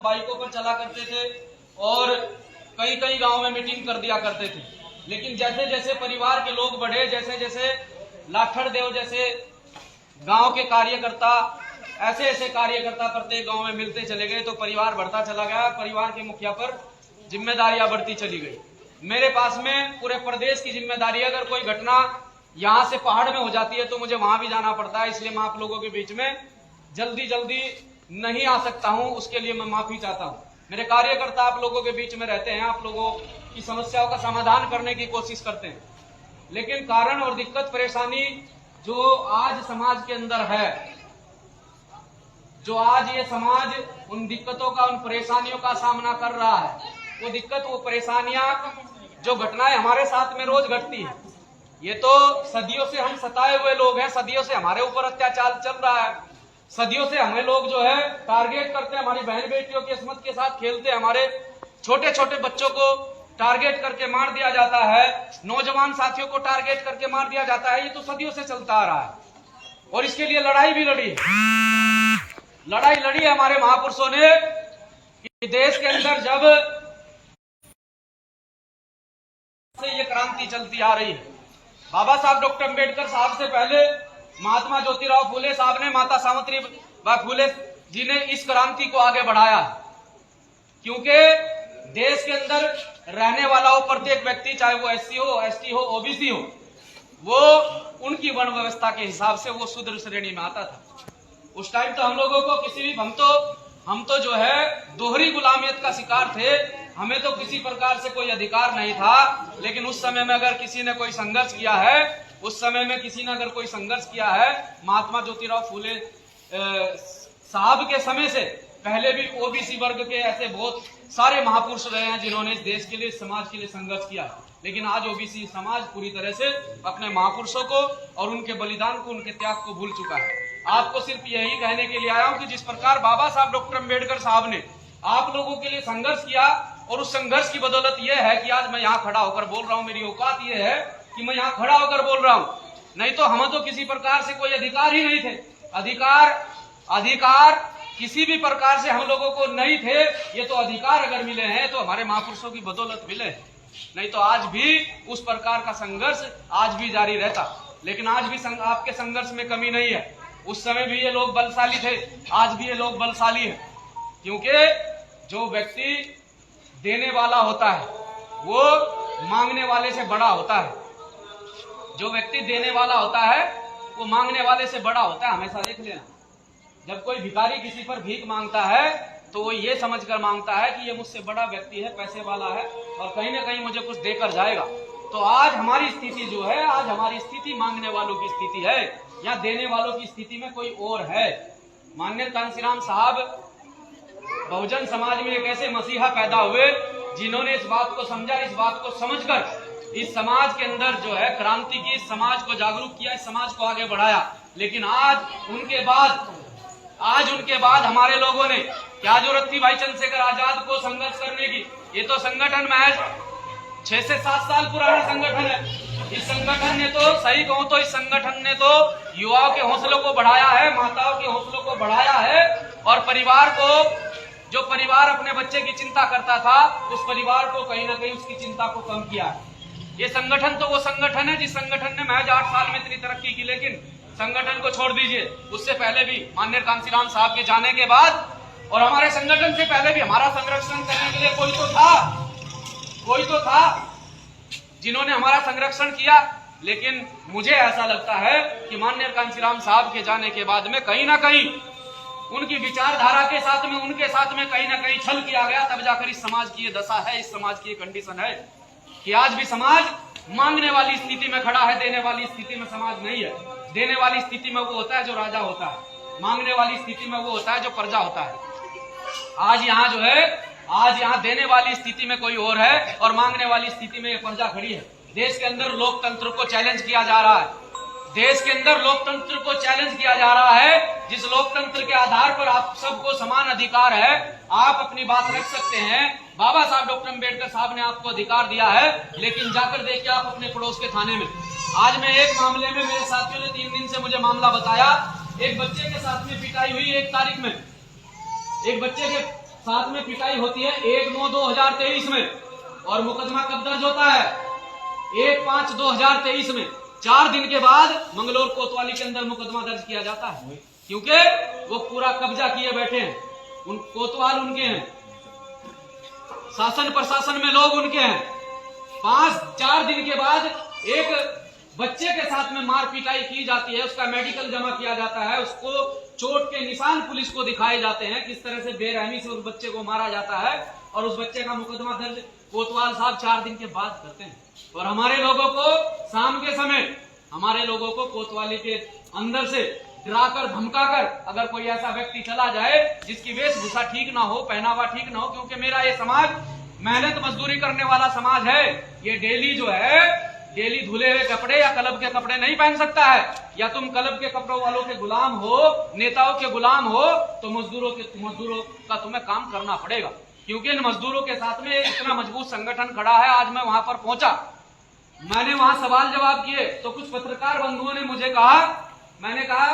बाइकों पर चला करते थे और कई कई गांव में मीटिंग कर दिया करते थे। लेकिन जैसे जैसे परिवार के लोग बढ़े, जैसे जैसे लाठर देव जैसे गांव के कार्यकर्ता, ऐसे ऐसे कार्यकर्ता प्रत्येक गांव में मिलते चले गए तो परिवार बढ़ता चला गया। परिवार के मुखिया पर जिम्मेदारियां बढ़ती चली गई। मेरे पास में पूरे प्रदेश की जिम्मेदारी, अगर कोई घटना यहाँ से पहाड़ में हो जाती है तो मुझे वहां भी जाना पड़ता है। इसलिए मैं आप लोगों के बीच में जल्दी नहीं आ सकता हूं, उसके लिए मैं माफी चाहता हूं। मेरे कार्यकर्ता आप लोगों के बीच में रहते हैं, आप लोगों की समस्याओं का समाधान करने की कोशिश करते हैं, लेकिन कारण और दिक्कत परेशानी जो आज समाज के अंदर है, जो आज ये समाज उन दिक्कतों का, उन परेशानियों का सामना कर रहा है, वो दिक्कत, वो परेशानियां, जो घटनाएं हमारे साथ में रोज घटती है, ये तो सदियों से हम सताए हुए लोग हैं, सदियों से हमारे ऊपर अत्याचार चल रहा है, सदियों से हमें लोग जो है टारगेट करते हैं, हमारी बहन बेटियों की अस्मत के साथ खेलते हैं, हमारे छोटे छोटे बच्चों को टारगेट करके मार दिया जाता है, नौजवान साथियों को टारगेट करके मार दिया जाता है। ये तो सदियों से चलता आ रहा है और इसके लिए लड़ाई भी लड़ी है हमारे महापुरुषों ने कि देश के अंदर जब से ये क्रांति चलती आ रही है, बाबा साहब डॉक्टर अम्बेडकर साहब से पहले महात्मा ज्योतिराव फूले साहब ने, माता सावित्रीबाई फूले जी ने इस क्रांति को आगे बढ़ाया, क्योंकि देश के अंदर रहने वाला हो प्रत्येक व्यक्ति, चाहे वो एससी हो, एसटी हो, ओबीसी हो, वो उनकी वर्ण व्यवस्था के हिसाब से वो शूद्र श्रेणी में आता था। उस टाइम तो हम लोगों को किसी भी, हम तो जो है दोहरी गुलामियत का शिकार थे, हमें तो किसी प्रकार से कोई अधिकार नहीं था। लेकिन उस समय में अगर किसी ने कोई संघर्ष किया है, उस समय में किसी ने अगर कोई संघर्ष किया है, महात्मा ज्योतिराव फूले साहब के समय से पहले भी ओबीसी वर्ग के ऐसे बहुत सारे महापुरुष रहे हैं जिन्होंने इस देश के लिए, समाज के लिए संघर्ष किया। लेकिन आज ओबीसी समाज पूरी तरह से अपने महापुरुषों को और उनके बलिदान को, उनके त्याग को भूल चुका है। आपको सिर्फ यही कहने के लिए आया हूं कि जिस प्रकार बाबा साहब डॉक्टर अम्बेडकर साहब ने आप लोगों के लिए संघर्ष किया, और उस संघर्ष की बदौलत यह है कि आज मैं यहाँ खड़ा होकर बोल रहा हूँ। मेरी औकात यह है कि मैं यहाँ खड़ा होकर बोल रहा हूँ, नहीं तो हम तो किसी प्रकार से कोई अधिकार ही नहीं थे। अधिकार किसी भी प्रकार से हम लोगों को नहीं थे। ये तो अधिकार अगर मिले हैं तो हमारे महापुरुषों की बदौलत मिले, नहीं तो आज भी उस प्रकार का संघर्ष आज भी जारी रहता। लेकिन आज भी आपके संघर्ष में कमी नहीं है। उस समय भी ये लोग बलशाली थे, आज भी ये लोग बलशाली है, क्योंकि जो व्यक्ति देने वाला होता है वो मांगने वाले से बड़ा होता है। जो व्यक्ति देने वाला होता है वो मांगने वाले से बड़ा होता है। हमेशा देख लेना, जब कोई भिखारी किसी पर भीख मांगता है तो वो ये समझकर मांगता है कि ये मुझसे बड़ा व्यक्ति है, पैसे वाला है और कहीं ना कहीं मुझे कुछ देकर जाएगा। तो आज हमारी स्थिति जो है, आज हमारी स्थिति मांगने वालों की स्थिति है, या देने वालों की स्थिति में कोई और है। माननीय कांशीराम साहब बहुजन समाज में एक ऐसे मसीहा पैदा हुए जिन्होंने इस बात को समझा, इस बात को समझकर इस समाज के अंदर जो है क्रांति की, इस समाज को जागरूक किया, इस समाज को आगे बढ़ाया। लेकिन आज उनके बाद हमारे लोगों ने क्या जरूरत थी भाई चंद्रशेखर आजाद को संघर्ष करने की? ये तो संगठन महज 6 से 7 साल पुराना संगठन है। इस संगठन ने तो, सही कहूं तो इस संगठन ने तो युवाओं के हौसलों को बढ़ाया है, माताओं के हौसलों को बढ़ाया है, और परिवार को, जो परिवार अपने बच्चे की चिंता करता था, उस परिवार को कहीं ना कहीं उसकी चिंता को कम किया है। ये संगठन तो वो संगठन है जिस संगठन ने महज 8 साल में इतनी तरक्की की। लेकिन संगठन को छोड़ दीजिए, उससे पहले भी माननीय कांशीराम साहब के जाने के बाद और हमारे संगठन से पहले भी हमारा संरक्षण करने के लिए कोई तो था जिन्होंने हमारा संरक्षण किया। लेकिन मुझे ऐसा लगता है कि माननीय कांशीराम साहब के जाने के बाद में कहीं ना कहीं उनकी विचारधारा के साथ में, उनके साथ में कहीं ना कहीं छल किया गया। तब जाकर इस समाज की ये दशा है, इस समाज की ये कंडीशन है कि आज भी समाज मांगने वाली स्थिति में खड़ा है, देने वाली स्थिति में समाज नहीं है। देने वाली स्थिति में वो होता है जो राजा होता है, मांगने वाली स्थिति में वो होता है जो प्रजा होता है। आज यहाँ देने वाली स्थिति में कोई और है और मांगने वाली स्थिति में ये प्रजा खड़ी है। देश के अंदर लोकतंत्र को चैलेंज किया जा रहा है, देश के अंदर लोकतंत्र को चैलेंज किया जा रहा है, जिस लोकतंत्र के आधार पर आप सबको समान अधिकार है, आप अपनी बात रख सकते हैं। बाबा साहब डॉक्टर अम्बेडकर साहब ने आपको अधिकार दिया है, लेकिन जाकर देखिए आप अपने पड़ोस के थाने में। आज मैं एक मामले में, मेरे साथियों ने 3 दिन से मुझे मामला बताया, एक बच्चे के साथ में पिटाई हुई 1 तारीख में, एक बच्चे के साथ में पिटाई होती है 1/9/2023 में, और मुकदमा कब दर्ज होता है? 1/5/2023 में। 4 दिन के बाद मंगलौर कोतवाली के अंदर मुकदमा दर्ज किया जाता है, क्योंकि वो पूरा कब्जा किए बैठे हैं। उन कोतवाल उनके हैं, शासन प्रशासन में लोग उनके हैं। 4 दिन के बाद एक बच्चे के साथ में मार पिटाई की जाती है, उसका मेडिकल जमा किया जाता है, उसको चोट के निशान पुलिस को दिखाए जाते हैं, किस तरह से बेरहमी से उस बच्चे को मारा जाता है, और उस बच्चे का मुकदमा दर्ज कोतवाल साहब 4 दिन के बाद करते हैं। और हमारे लोगों को शाम के समय हमारे लोगों को कोतवाली के अंदर से डराकर धमकाकर, अगर कोई ऐसा व्यक्ति चला जाए जिसकी वेशभूषा ठीक ना हो, पहनावा ठीक ना हो, क्योंकि मेरा ये समाज मेहनत मजदूरी करने वाला समाज है, ये डेली जो है डेली धुले हुए कपड़े या क्लब के कपड़े नहीं पहन सकता है। या तुम क्लब के कपड़ों वालों के गुलाम हो, नेताओं के गुलाम हो, तो मजदूरों का तुम्हें काम करना पड़ेगा, क्योंकि इन मजदूरों के साथ में इतना मजबूत संगठन खड़ा है। आज मैं वहां पर पहुंचा, मैंने वहां सवाल जवाब किए, तो कुछ पत्रकार बंधुओं ने मुझे कहा, मैंने कहा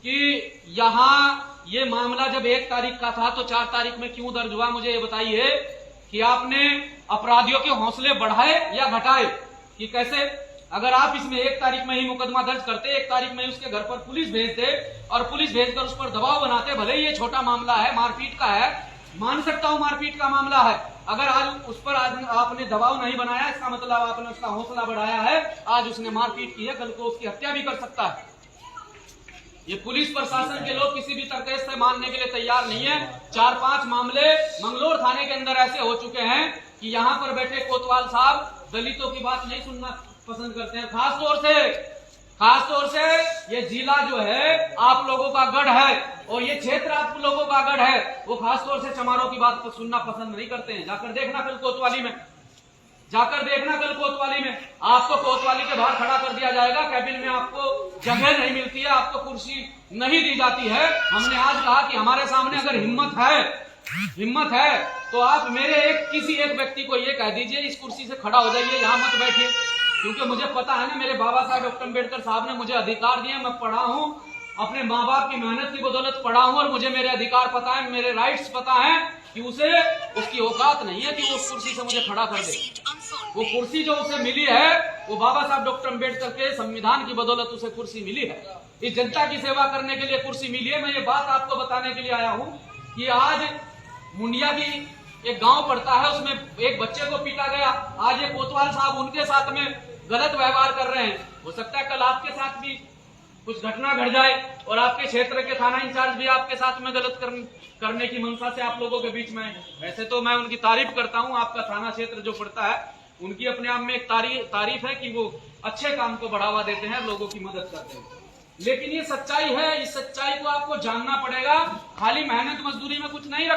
कि यहाँ ये मामला जब 1 तारीख का था तो 4 तारीख में क्यों दर्ज हुआ? मुझे ये बताइए कि आपने अपराधियों के हौसले बढ़ाए या घटाए, कि कैसे? अगर आप इसमें 1 तारीख में ही मुकदमा दर्ज करते, 1 तारीख में ही उसके घर पर पुलिस भेजते और पुलिस भेजकर उस पर दबाव बनाते, भले ही ये छोटा मामला है, मारपीट का है, मान सकता हूं मारपीट का मामला है, अगर आज उस पर आपने दबाव नहीं बनाया, इसका मतलब आपने उसका हौसला बढ़ाया है, आज उसने मारपीट की है, कल को उसकी हत्या भी कर सकता है। ये पुलिस प्रशासन के लोग किसी भी तरह से मानने के लिए तैयार नहीं है। 4-5 मामले मंगलौर थाने के अंदर ऐसे हो चुके हैं कि यहाँ पर बैठे कोतवाल साहब दलितों की बात नहीं सुनना पसंद करते हैं। खास तौर से ये जिला जो है आप लोगों का गढ़ है, और ये क्षेत्र आप लोगों का गढ़ है, वो खास तौर से चमारों की बात को सुनना पसंद नहीं करते हैं। जाकर देखना कल कोतवाली में, आपको कोतवाली के बाहर खड़ा कर दिया जाएगा, कैबिन में आपको जगह नहीं मिलती है, आपको कुर्सी नहीं दी जाती है। हमने आज कहा कि हमारे सामने अगर हिम्मत है तो आप मेरे किसी एक व्यक्ति को ये कह दीजिए इस कुर्सी से खड़ा हो जाइए, यहाँ मत बैठिए, क्योंकि मुझे पता है ना, मेरे बाबा साहब डॉक्टर अम्बेडकर साहब ने मुझे अधिकार दिए, मैं पढ़ा हूँ, अपने माँ बाप की मेहनत की बदौलत पढ़ा हूँ, और मुझे मेरे अधिकार पता है, मेरे राइट्स पता है कि उसकी औकात नहीं है कि वो उस कुर्सी से मुझे खड़ा कर दे। वो कुर्सी जो उसे मिली है वो बाबा साहब डॉक्टर अम्बेडकर के संविधान की बदौलत उसे कुर्सी मिली है, इस जनता की सेवा करने के लिए कुर्सी मिली है। मैं ये बात आपको बताने के लिए आया हूँ कि आज मुंडिया की एक गांव पड़ता है, उसमें एक बच्चे को पीटा गया, आज ये कोतवाल साहब उनके साथ में गलत व्यवहार कर रहे हैं। हो सकता है कल आपके साथ भी कुछ घटना घट जाए और आपके क्षेत्र के थाना इंचार्ज भी आपके साथ में गलत करने की मंशा से आप लोगों के बीच में। वैसे तो मैं उनकी तारीफ करता हूं, आपका थाना क्षेत्र जो पड़ता है उनकी अपने आप में एक तारीफ है कि वो अच्छे काम को बढ़ावा देते हैं, लोगों की मदद करते हैं। लेकिन ये सच्चाई है, इस सच्चाई को आपको जानना पड़ेगा। खाली मेहनत मजदूरी में कुछ नहीं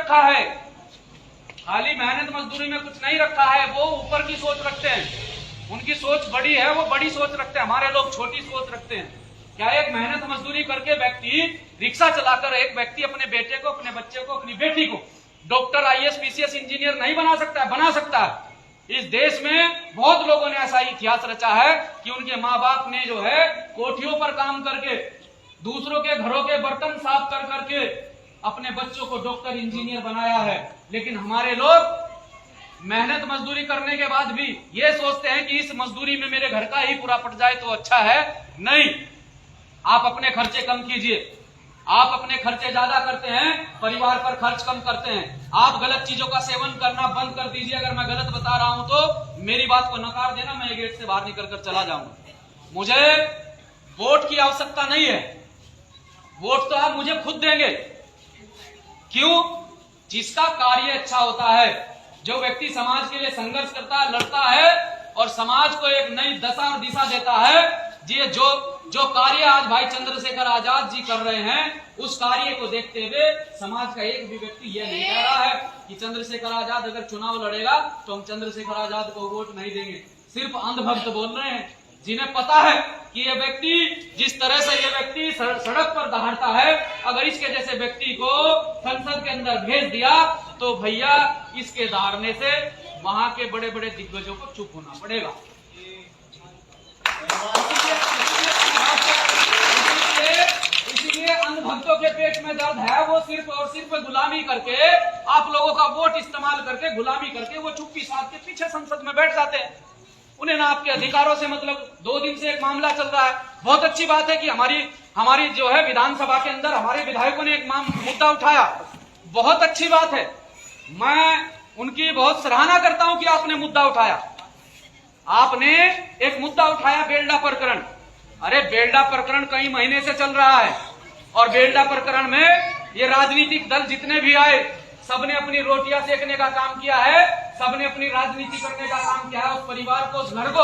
रखा है, वो ऊपर की सोच रखते हैं, उनकी सोच बड़ी है, वो बड़ी सोच रखते हैं, हमारे लोग छोटी सोच रखते हैं। क्या एक मेहनत मजदूरी करके व्यक्ति, रिक्शा चलाकर एक व्यक्ति अपने बेटे को, अपने बच्चे को, अपनी बेटी को डॉक्टर, IAS, PCS इंजीनियर नहीं बना सकता? बना सकता है। इस देश में बहुत लोगों ने ऐसा इतिहास रचा है कि उनके माँ बाप ने जो है कोठियों पर काम करके, दूसरों के घरों के बर्तन साफ कर करके अपने बच्चों को डॉक्टर, इंजीनियर बनाया है। लेकिन हमारे लोग मेहनत मजदूरी करने के बाद भी ये सोचते हैं कि इस मजदूरी में मेरे घर का ही पूरा पट जाए तो अच्छा है। नहीं, आप अपने खर्चे कम कीजिए, आप अपने खर्चे ज्यादा करते हैं, परिवार पर खर्च कम करते हैं। आप गलत चीजों का सेवन करना बंद कर दीजिए। अगर मैं गलत बता रहा हूं तो मेरी बात को नकार देना, मैं गेट से बाहर निकल कर चला जाऊंगा। मुझे वोट की आवश्यकता नहीं है, वोट तो आप मुझे खुद देंगे। क्यों? जिसका कार्य अच्छा होता है, जो व्यक्ति समाज के लिए संघर्ष करता है, लड़ता है और समाज को एक नई दशा और दिशा देता है, ये जो कार्य आज भाई चंद्रशेखर आजाद जी कर रहे हैं, उस कार्य को देखते हुए समाज का एक भी व्यक्ति यह नहीं कह रहा है कि चंद्रशेखर आजाद अगर चुनाव लड़ेगा तो हम चंद्रशेखर आजाद को वोट नहीं देंगे। सिर्फ अंधभक्त बोल रहे हैं, जिन्हें पता है कि ये व्यक्ति, जिस तरह से ये व्यक्ति सड़क पर दहाड़ता है, अगर इसके जैसे व्यक्ति को संसद के अंदर भेज दिया तो भैया इसके दहाड़ने से वहां के बड़े बड़े दिग्गजों को चुप होना पड़ेगा। इसीलिए जिनके अन्य भक्तों के पेट में दर्द है वो सिर्फ और सिर्फ गुलामी करके, आप लोगों का वोट इस्तेमाल करके, गुलामी करके वो चुप्पी साध के पीछे संसद में बैठ जाते हैं। उन्हें ना आपके अधिकारों से मतलब। 2 दिन से एक मामला चल रहा है। बहुत अच्छी बात है कि हमारी जो है विधानसभा के अंदर हमारे विधायकों ने एक मुद्दा उठाया, बहुत अच्छी बात है। मैं उनकी बहुत सराहना करता हूं कि आपने मुद्दा उठाया। आपने एक मुद्दा उठाया बेलडा प्रकरण। अरे बेलडा प्रकरण कई महीने से चल रहा है और बेलडा प्रकरण में ये राजनीतिक दल जितने भी आए सबने अपनी रोटियां सेकने का काम किया है, सबने अपनी राजनीति करने का काम किया है। उस परिवार को, उस घर को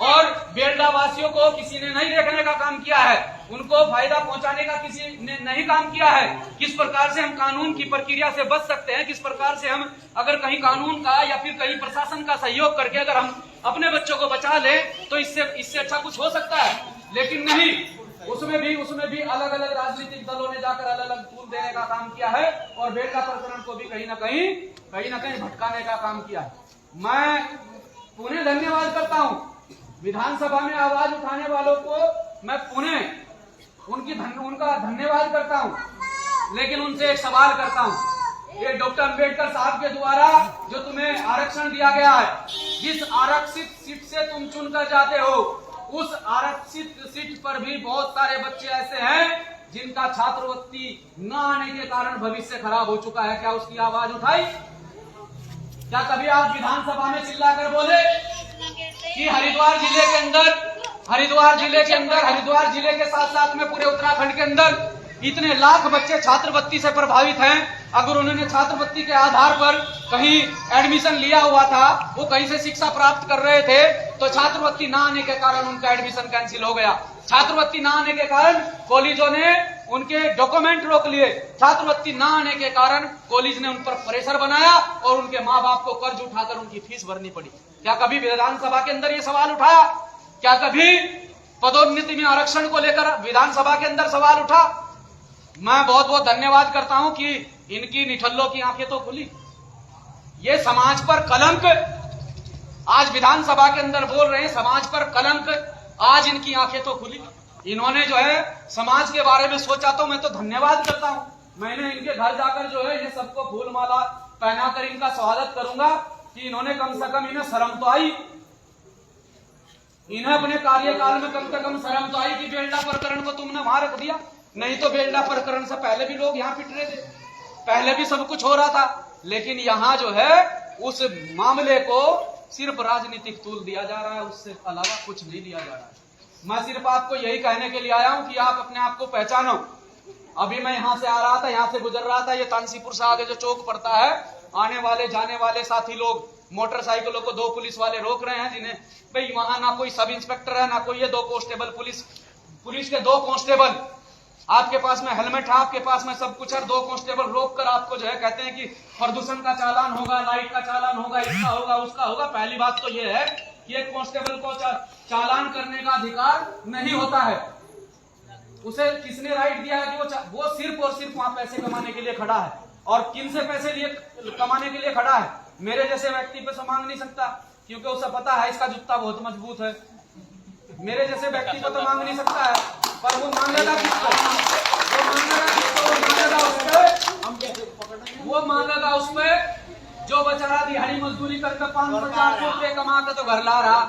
और बेलडा वासियों को किसी ने नहीं देखने का काम किया है, उनको फायदा पहुंचाने का किसी ने नहीं काम किया है। किस प्रकार से हम कानून की प्रक्रिया से बच सकते हैं, किस प्रकार से हम अगर कहीं कानून का या फिर कहीं प्रशासन का सहयोग करके अगर हम अपने बच्चों को बचा ले तो इससे अच्छा कुछ हो सकता है। लेकिन नहीं, उसमें भी अलग अलग राजनीतिक दलों ने जाकर अलग अलग तूल देने का काम किया है और बेलडा प्रकरण को भी कहीं ना कहीं भटकाने का काम किया है। मैं पुनः धन्यवाद करता हूं विधानसभा में आवाज उठाने वालों को, मैं पुनः उनका धन्यवाद करता हूं। लेकिन उनसे एक सवाल करता हूं, ये डॉक्टर अंबेडकर साहब के द्वारा जो तुम्हें आरक्षण दिया गया है, जिस आरक्षित सीट से तुम चुनकर जाते हो, उस आरक्षित सीट पर भी बहुत सारे बच्चे ऐसे हैं जिनका छात्रवृत्ति न आने के कारण भविष्य खराब हो चुका है। क्या उसकी आवाज उठाई? क्या कभी आप विधानसभा में चिल्लाकर बोले कि हरिद्वार जिले के साथ साथ में पूरे उत्तराखंड के अंदर इतने लाख बच्चे छात्रवृत्ति से प्रभावित हैं, अगर उन्होंने छात्रवृत्ति के आधार पर कहीं एडमिशन लिया हुआ था, वो कहीं से शिक्षा प्राप्त कर रहे थे, तो छात्रवृत्ति ना आने के कारण उनका एडमिशन कैंसिल हो गया। छात्रवृत्ति ना आने के कारण कॉलेजों ने उनके डॉक्यूमेंट रोक लिए। छात्रवृत्ति ना आने के कारण कॉलेज ने उन पर प्रेशर बनाया और उनके माँ बाप को कर्ज उठाकर उनकी फीस भरनी पड़ी। क्या कभी विधानसभा के अंदर ये सवाल उठाया? क्या कभी पदोन्नति में आरक्षण को लेकर विधानसभा के अंदर सवाल उठा? मैं बहुत बहुत धन्यवाद करता हूं कि इनकी निठल्लों की आंखें तो खुली। ये समाज पर कलंक आज विधानसभा के अंदर बोल रहे हैं, समाज पर कलंक, आज इनकी आंखें तो खुली। इन्होंने जो है समाज के बारे में सोचा, तो मैं तो धन्यवाद करता हूं। मैंने इनके घर जाकर जो है ये सबको फूल माला पहनाकर इनका स्वागत करूंगा कि इन्होंने कम से कम, इन्हें शर्म तो आई, इन्हें अपने कार्यकाल में कम से कम शर्म तो आई कि बेलडा प्रकरण को तुमने वहां रख दिया। नहीं तो बेलडा प्रकरण से पहले भी लोग यहाँ पिट रहे थे, पहले भी सब कुछ हो रहा था, लेकिन यहाँ जो है उस मामले को सिर्फ राजनीतिक तूल दिया जा रहा है, उससे अलावा कुछ नहीं दिया जा रहा है। मैं सिर्फ आपको यही कहने के लिए आया हूं कि आप अपने आप को पहचानो। अभी मैं यहाँ से आ रहा था, यहाँ से गुजर रहा था, ये तानसीपुर से आगे जो चौक पड़ता है, आने वाले जाने वाले साथी लोग मोटरसाइकिलों को 2 पुलिस वाले रोक रहे हैं, जिन्हें भाई वहां ना कोई सब इंस्पेक्टर है, ना कोई ये 2 कांस्टेबल, पुलिस के 2 कांस्टेबल, आपके पास में हेलमेट है, आपके पास में सब कुछ है, 2 कांस्टेबल रोक कर आपको जो है कहते हैं कि प्रदूषण का चालान होगा, लाइट का चालान होगा, इसका होगा, उसका होगा। पहली बात तो ये है कि एक कांस्टेबल को चालान करने का अधिकार नहीं होता है। उसे किसने राइट दिया है कि वो सिर्फ और सिर्फ वहां पैसे कमाने के लिए खड़ा है। और किन से पैसे कमाने के लिए खड़ा है? मेरे जैसे व्यक्ति पे से मांग नहीं सकता, क्योंकि उसे पता है इसका जूता बहुत मजबूत है। मेरे जैसे व्यक्ति को तो मांग नहीं सकता है, पर वो मांगेगा किसको? वो मांगेगा उस पे जो बेचारा दिहाड़ी मजदूरी करके 500-400 रुपए कमा के तो घर ला रहा,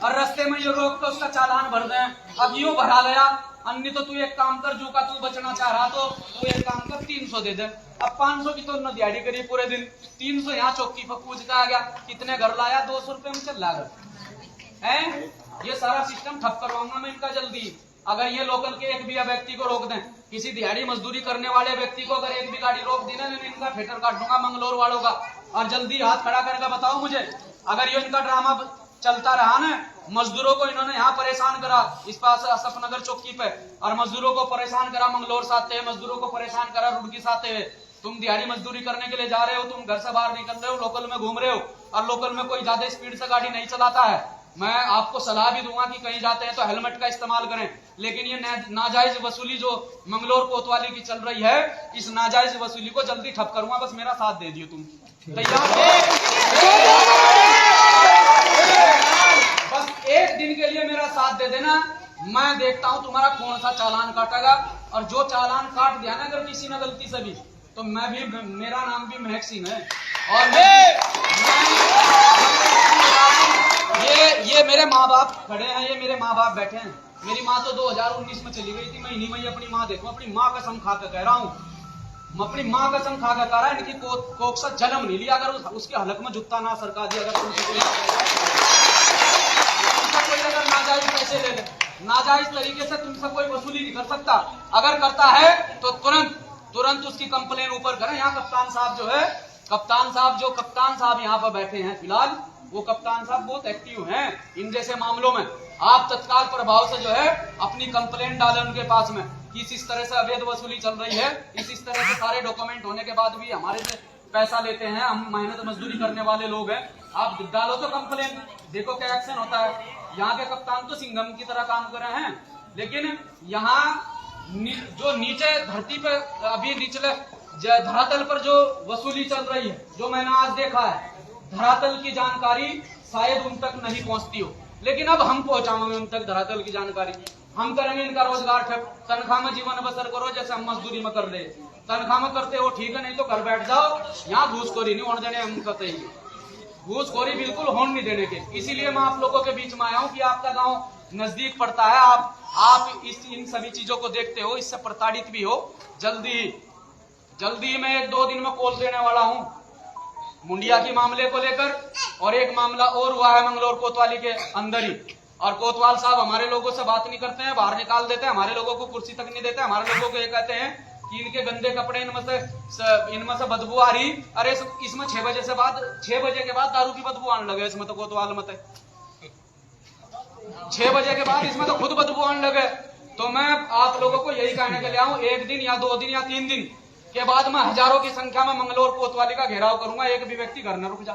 और रास्ते में ये रोक के उसका चालान भर दे। अब यूं भरा गया, अन्य तो तू एक काम कर, जो का तू बचना चाह रहा तो तू एक काम कर 300 दे दे। अब 500 की तो न दिहाड़ी करी पूरे दिन, 300 यहाँ चौकी पर पूछ का आ गया, कितने घर लाया? 200 रुपए में चल रहा है। ये सारा सिस्टम ठप करवाऊंगा मैं इनका जल्दी। अगर ये लोकल के एक भी व्यक्ति को रोक दें, किसी दिहाड़ी मजदूरी करने वाले व्यक्ति को अगर एक भी गाड़ी रोक दी ना, इनका फेटर काट दूंगा मंगलोर वालों का। और जल्दी हाथ खड़ा करके बताओ मुझे, अगर ये इनका ड्रामा चलता रहा ना, मजदूरों को इन्होंने यहाँ परेशान करा इस पास असफनगर चौकी पे, और मजदूरों को परेशान करा मंगलोर से आते हुए, मजदूरों को परेशान करा रुड़की से आते हुए। तुम दिहाड़ी मजदूरी करने के लिए जा रहे हो, तुम घर से बाहर निकल रहे हो, लोकल में घूम रहे हो, और लोकल में कोई ज्यादा स्पीड से गाड़ी नहीं चलाता है। मैं आपको सलाह भी दूंगा कि कहीं जाते हैं तो हेलमेट का इस्तेमाल करें। लेकिन ये नाजायज वसूली जो मंगलोर कोतवाली की चल रही है, इस नाजायज वसूली को जल्दी ठप करूंगा। बस मेरा साथ दे दियो तुम, तैयार हो? बस एक दिन के लिए मेरा साथ दे देना, मैं देखता हूं तुम्हारा कौन सा चालान काटेगा और जो चालान काट दिया ना अगर किसी ने गलती से भी, तो मैं भी, मेरा नाम भी महक सिंह है। और ये मेरे माँ बाप खड़े हैं, ये मेरे माँ बाप बैठे हैं। मेरी माँ तो 2019 में चली गई थी। मैं इन्हीं में ही अपनी माँ देखूं, अपनी माँ कसम खा कर कह रहा हूँ, मैं अपनी माँ कसम खा कर कह रहा है, इनकी कोख से जन्म नहीं लिया अगर उसके हलक में जूता ना सरका दिया। अगर कोई अगर नाजायज पैसे ले ले, नाजायज तरीके से तुमसे कोई वसूली नहीं कर सकता। अगर करता है तो तुरंत उसकी कंप्लेन ऊपर करें। यहाँ कप्तान साहब जो है, कप्तान साहब यहाँ पर बैठे हैं फिलहाल, वो कप्तान साहब बहुत एक्टिव हैं इन जैसे मामलों में। आप तत्काल प्रभाव से जो है अपनी कंप्लेंट डालें उनके पास में कि इस तरह से अवैध वसूली चल रही है, इस तरह से सारे डॉक्यूमेंट होने के बाद भी हमारे से पैसा लेते हैं, हम मेहनत मजदूरी करने वाले लोग हैं। आप डालो तो कंप्लेन, देखो क्या एक्शन होता है। यहाँ के कप्तान तो सिंघम की तरह काम कर रहे हैं, लेकिन यहाँ जो नीचे धरती पे, अभी निचले धरातल पर जो वसूली चल रही है, जो मैंने आज देखा है, धरातल की जानकारी शायद उन तक नहीं पहुंचती हो, लेकिन अब हम पहुंचाएंगे उन तक धरातल की जानकारी। हम करेंगे इनका रोजगार ठप, तनख्वाह में जीवन बसर करो जैसे हम मजदूरी में कर रहे। तनख्वाह में करते हो ठीक है, नहीं तो घर बैठ जाओ। यहाँ घूसखोरी नहीं होने देने, हम कहते हैं घूसखोरी बिल्कुल होने नहीं देने के। इसीलिए मैं आप लोगों के बीच में आया हूँ कि आपका गाँव नजदीक पड़ता है, आप इन सभी चीजों को देखते हो, इससे प्रताड़ित भी हो। जल्दी मैं 1-2 दिन में कॉल देने वाला हूँ मुंडिया की मामले को लेकर, और एक मामला और हुआ है मंगलौर कोतवाली के अंदर ही। और कोतवाल साहब हमारे लोगों से बात नहीं करते हैं, बाहर निकाल देते हैं, हमारे लोगों को कुर्सी तक नहीं देते। हमारे लोगों को ये कहते हैं कि इनके गंदे कपड़े, इनमें से बदबू आ रही। अरे इसमें 6 बजे के बाद दारू की बदबू आने लगे। इसमें तो कोतवाल मत है, 6 बजे के बाद इसमें तो खुद बदबू आने लगे। तो मैं आप लोगों को यही कहने के लिए आऊं, 1 दिन या 2 दिन या 3 दिन के बाद मैं हजारों की संख्या में मंगलौर कोतवाली का घेराव करूंगा। एक भी व्यक्ति घर न रुक जा।